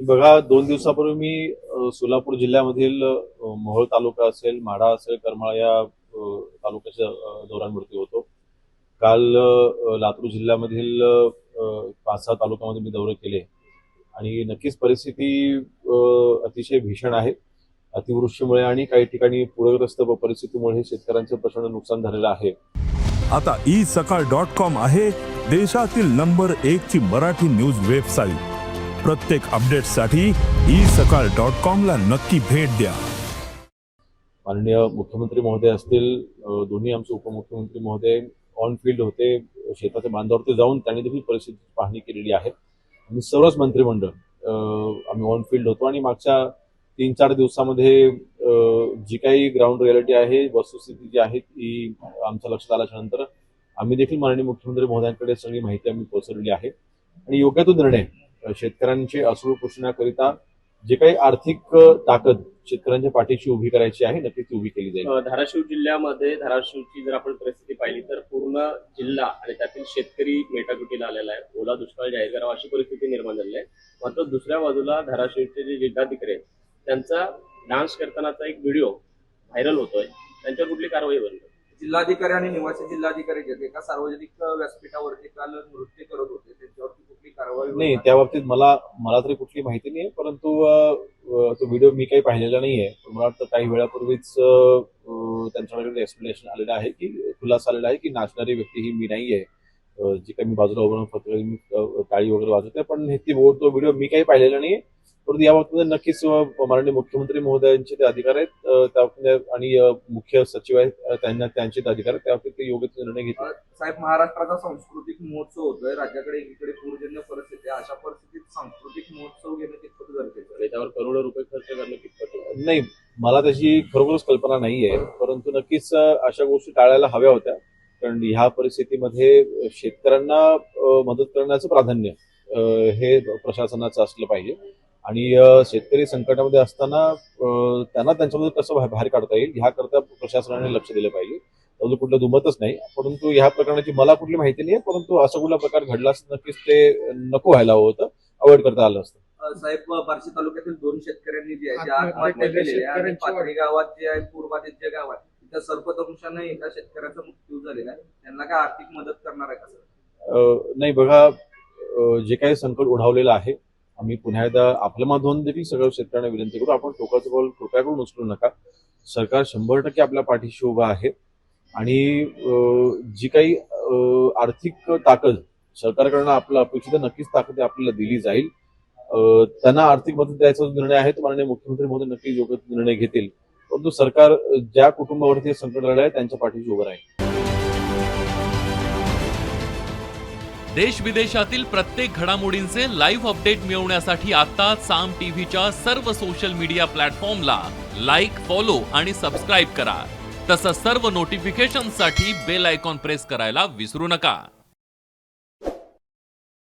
बघा 2 दिवसापूर्वी मी सोलापूर जिल्ह्यामधील मोहोळ तालुका असेल, माढा असेल, करमाळा या तालुक्याच्या दौऱ्यांवरती होतो. काल लातूर जिल्ह्यामधील 5-6 तालुक्यामध्ये मी दौरे केले आणि नक्कीच परिस्थिती अतिशय भीषण आहे. अतिवृष्टीमुळे आणि काही ठिकाणी पूरग्रस्त परिस्थितीमुळे शेतकऱ्यांचं प्रचंड नुकसान झालेलं आहे. आता isakal.com आहे देशातील नंबर 1 ची मराठी न्यूज वेबसाईट. प्रत्येक अपडेटसाठी isakal.com ला नक्की भेट द्या. माननीय मुख्यमंत्री महोदय असतील, दोन्ही आमचे उपमुख्यमंत्री महोदय ऑन फील्ड होते. शेताच्या बांधावरती जाऊन त्यांनी देखील परिस्थितीची पाहणी केलेली आहे. आणि सर्वच मंत्रिमंडळ आम्ही ऑन फील्ड होतो आणि मागच्या 3-4 दिवसामध्ये जी काही ग्राउंड रियालिटी आहे, वस्तुस्थिती जी आहे ती आमच्या लक्षात आल्याच्या नंतर आम्ही देखील माननीय मुख्यमंत्री महोदयांकडे सगळी माहिती आम्ही पोहोचवलेली आहे. आणि योग्य तो निर्णय शेतकऱ्यांची असूळ पोषणाकरिता जे काही आर्थिक ताकद शेतकऱ्यांच्या पाठीशी उभी करायची आहे, नक्कीच उभी केली जाईल. धाराशिव जिल्ह्यामध्ये धाराशिवची जर आपण परिस्थिती पाहिली तर पूर्ण जिल्हा आणि त्यातील शेतकरी मेटाकुटीला आलेला आहे. ओला दुष्काळ जाहीर करावा अशी परिस्थिती निर्माण झाली आहे. मात्र दुसऱ्या बाजूला धाराशिवचे जे जिल्हाधिकारी आहेत त्यांचा डान्स करतानाचा एक व्हिडिओ व्हायरल होतोय. त्यांच्यावर कुठली कारवाई होईल? जिल्हाधिकारी आणि निवासी जिल्हाधिकारी जे एका सार्वजनिक व्यासपीठावरती काल नृत्य करत होते, त्यांच्यावरती कुठली कारवाई? नाही, त्या बाबतीत मला तरी कुठली माहिती नाही, परंतु तो व्हिडिओ मी काही पाहिलेला नाहीये. मला वाटतं काही वेळापूर्वीच त्यांच्याकडे एक्सप्लेनेशन आलेलं आहे की खुलासा आलेला आहे की नाचणारी व्यक्ती ही मी नाहीये. जी काही मी बाजूला उभं फक्त मी टाळी वगैरे वाजवते, पण तो व्हिडिओ मी काही पाहिलेला नाहीये. परंतु या बाबतीत नक्कीच माननीय मुख्यमंत्री महोदयांचे ते अधिकार आहेत, त्या बाबतीत आणि मुख्य सचिव आहेत त्यांचे ते अधिकार आहेत, त्या बाबतीत ते योग्य निर्णय घेतील. साहेब, महाराष्ट्राचा सांस्कृतिक महोत्सव होतोय. राज्याकडे एकीकडे पूरजन्य परिस्थिती आहे. अशा परिस्थितीत सांस्कृतिक महोत्सव घेणं कितपत गरजेचं आहे? त्याच्यावर करोडो रुपये खर्च करणं कितपत? नाही, मला त्याची खरोखरच कल्पना नाहीये, परंतु नक्कीच अशा गोष्टी टाळायला हव्या होत्या. कारण ह्या परिस्थितीमध्ये शेतकऱ्यांना मदत करण्याचं प्राधान्य हे प्रशासनाचं असलं पाहिजे. आणि शेतकरी संकटामध्ये असताना त्यांना त्यांच्यामध्ये कसं बाहेर काढता येईल ह्याकरता प्रशासनाने लक्ष दिलं पाहिजे. त्यामुळे कुठलं दुमतच नाही. परंतु ह्या प्रकरणाची मला कुठली माहिती नाही, परंतु असा कुठला प्रकार घडला असता नक्कीच ते नको व्हायला हवं होतं, अवॉइड करता आलं असतं. साहेब, बार्शी तालुक्यातील 2 शेतकऱ्यांनी जे आहे आत्महत्या केलेली आहे आणि पाथरी गावात जे आहे पूर्वाधित जे गाव आहे तिथं सर्पदंशाने एका शेतकऱ्याचा मृत्यू झालेला आहे. त्यांना काय आर्थिक मदत करणार आहे का सर? नाही, बघा, जे काही संकट ओढावलेलं आहे, आम्ही पुन्हा एकदा आपल्या माध्यमातून देखील सगळ्या शेतकऱ्यांना विनंती करू, आपण टोकाचं पाऊल कृपया करून उचलू नका. सरकार 100% आपल्या पाठीशी उभं आहे आणि जी काही आर्थिक ताकद सरकारकडनं आपलं अपेक्षित नक्कीच ताकद आपल्याला दिली जाईल. त्यांना आर्थिक मदत द्यायचा निर्णय आहे तो माननीय मुख्यमंत्री महोदय नक्कीच योग्य निर्णय घेतील. परंतु सरकार ज्या कुटुंबावरती संकट आलेलं आहे त्यांच्या पाठीशी उभं राहील. देश विदेशातील प्रत्येक घडामोडींचे लाईव्ह अपडेट मिळवण्यासाठी आता साम टीव्हीच्या सर्व सोशल मीडिया प्लॅटफॉर्मला लाईक, फॉलो आणि सबस्क्राईब करा. तसंच सर्व नोटिफिकेशनसाठी बेल आयकॉन प्रेस करायला विसरू नका.